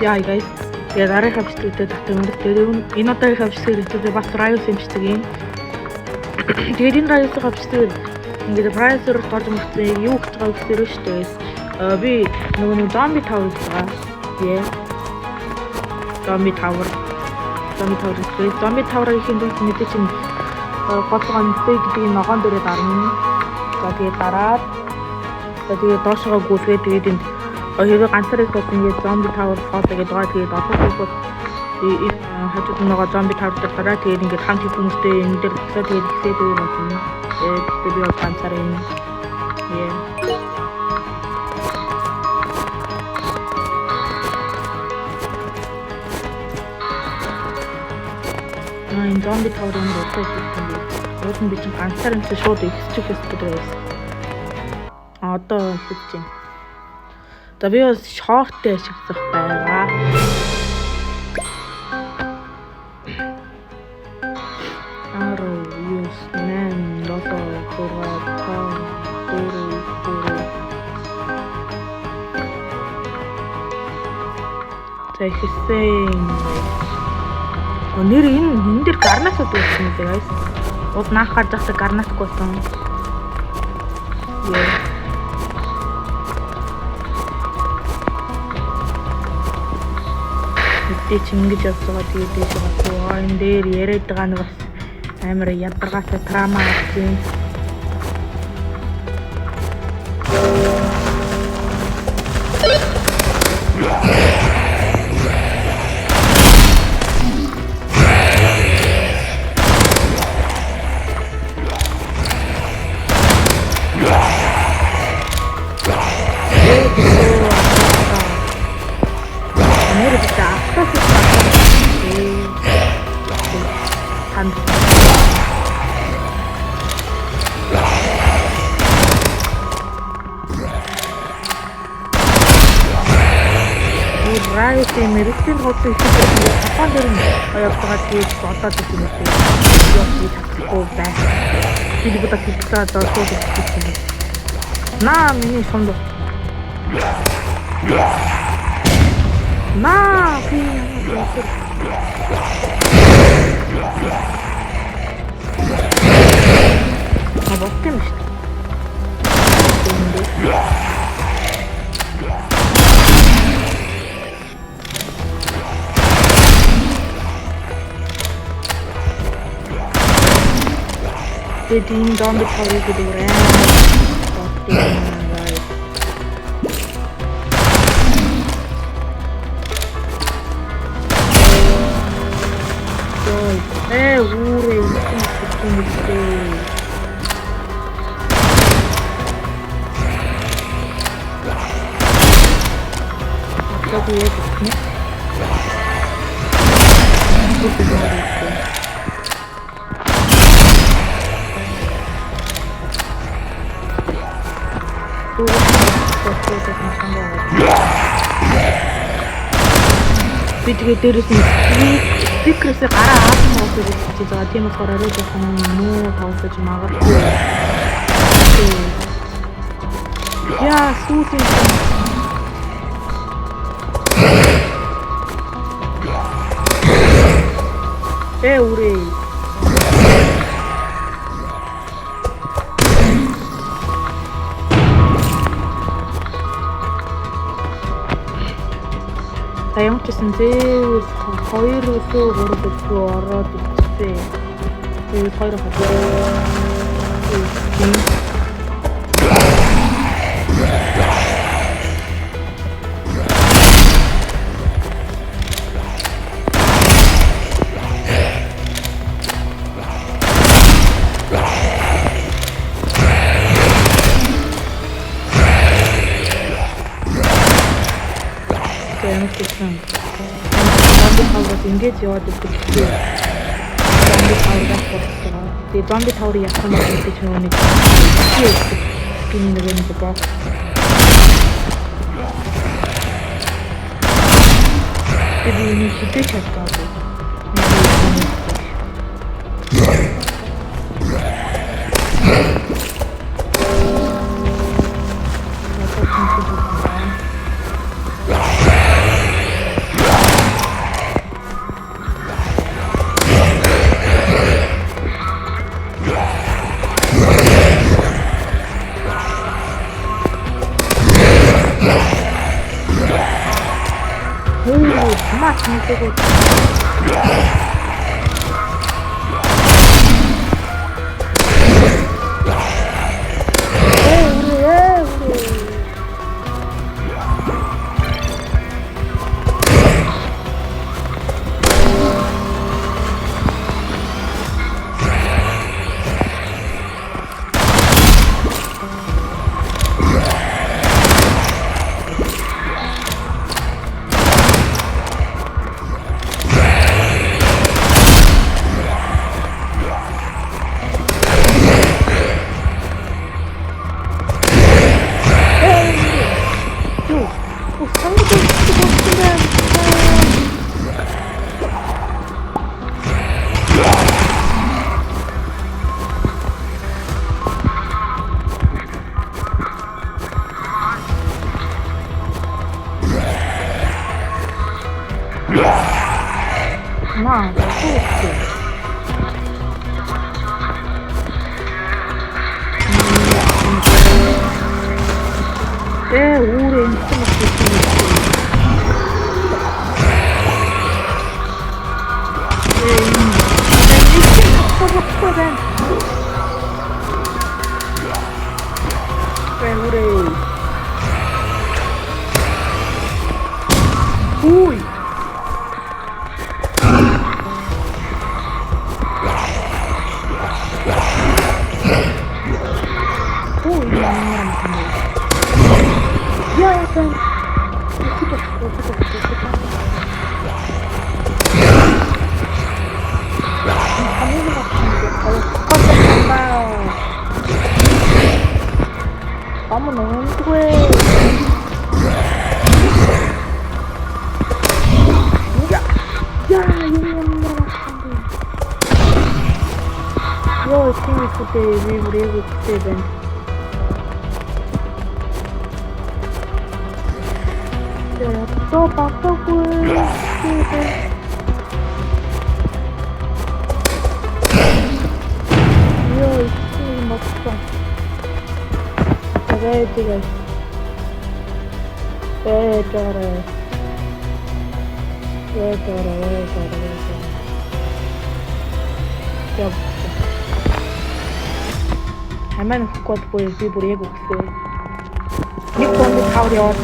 Яа guys. Тэгээд арийнхаа бичлэгтэй татсан юм. Тэгээд энэ удаагийн бичлэгээр бас Riot юм бичлэг юм. Тэгээд энэ Riot-ийн бичлэгээр ингээд Riot-оор орж ирсэн юу гэж байгаа гэхээр шүү дээ. Би нөгөө Zombie Tower байгаа. Яа. Zombie Tower гэхээр Zombie Tower-ийн хэнд мэдээ чинь голгон фейк гэдэг ногоон дээрээ дарна. За тэгээд дараад тэгээд доошоо гүйлгээд тэгээд энд хэрэг ганцаар их бол ингээд Zombie Tower фото гэдэг байгаа. Тэгээд одоохондоо энэ хажууд нөгөө Zombie Tower дээр гараад тэгээд ингээд хамт хүмүүстэй энэ дээр буцаад тэгээд ихсээд юм байна. Тэгээд би бол ганцаар юм. Яа. Энэ Zombie Tower-ын руу хийх юм. Өөрөнд би чинь ганцаар юм чи шууд ихсчих хэрэгтэй байсан. Одоо хийж байна. За би бас шорттэй ашиглах байгаа. Аруу юус нэн лото кората дөрөв. Тэхсэн. Өнөр энэ дэр гарнаас дүүсэн юм байна. Од наахаар захта гарнаас гойсон. Яа. Тэ чи ингэж явцгаа тэгээд дээш байгаа. Энэ дээр яриад байгаа нь бас амар ядаргаатай драма юм. Мэрэгчийн хоолтой ихэвчлэн хапан дээр нь явцгаа тийж бодоод ирсэн юм шиг. Яг тийж чадахгүй байна. Би бүгд хэлчихлээ дөрөв хэлчихсэн. Наа миний сонд. Наа би бостим шүү. Тэгээд энэ Zombie Tower гэдэг юм. Урэ би тэгээд дээрээс нь спикерээс гараа авсан байгаа гэж байгаа. Тийм болохоор арай жоохон муу тавсаж магадгүй. Яа, сүүлийн урэ. Ямар ч гэсэн зээ 2 өсөө 3 өсөө ороод ирсэн. Тэгээд 2 хатаа. Ингэж яваад ирсэн. Zombie Tower яасан мөн гэж нүуний. Энэ нэг боо. Энэ хитэж чаддаг. Маач нэггүй. 나 내 오래 인스타 먹고 있으니까 왜 오래 오이 너무 너무 수고해. 야, jag tänker på det vi borde se den. 또 바꿔볼 때. 이거 있으면 먹자. 왜 저래? 왜 저래? Hemen kod poezii buraya gitse. Bir konu kavruyor.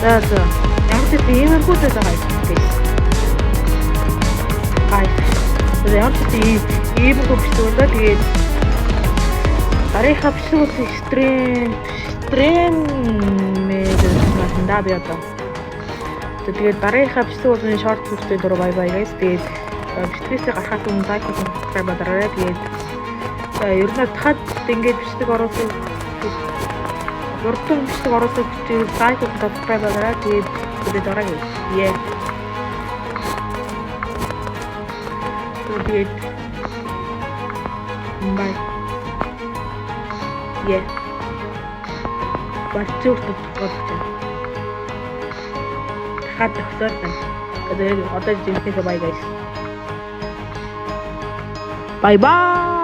За. Ямар ч иймэрхүү зүйл байгаа юм. Ямар ч иймэрхүү бичсэн даа тэгээд дарийнхаа бичсэн стрим мэдээ одоо. Тэгээд дарийнхаа бичсэн уулын шорт хүртэл дуруу бай guys. Тэгээд бичлэгээсээ гарахад өмнө лайк хийх subscribe дараарай. Тэгээд ер нь дахиад ингэж бичдэг оруулах Yortun işte orası küçük sayfa subscribe olarak bir dora gel. Yeah. Good. Bye. Yeah. Başlıyor tuttu. Hadi sorsan. Hadi orada cimri bye guys. Bye bye.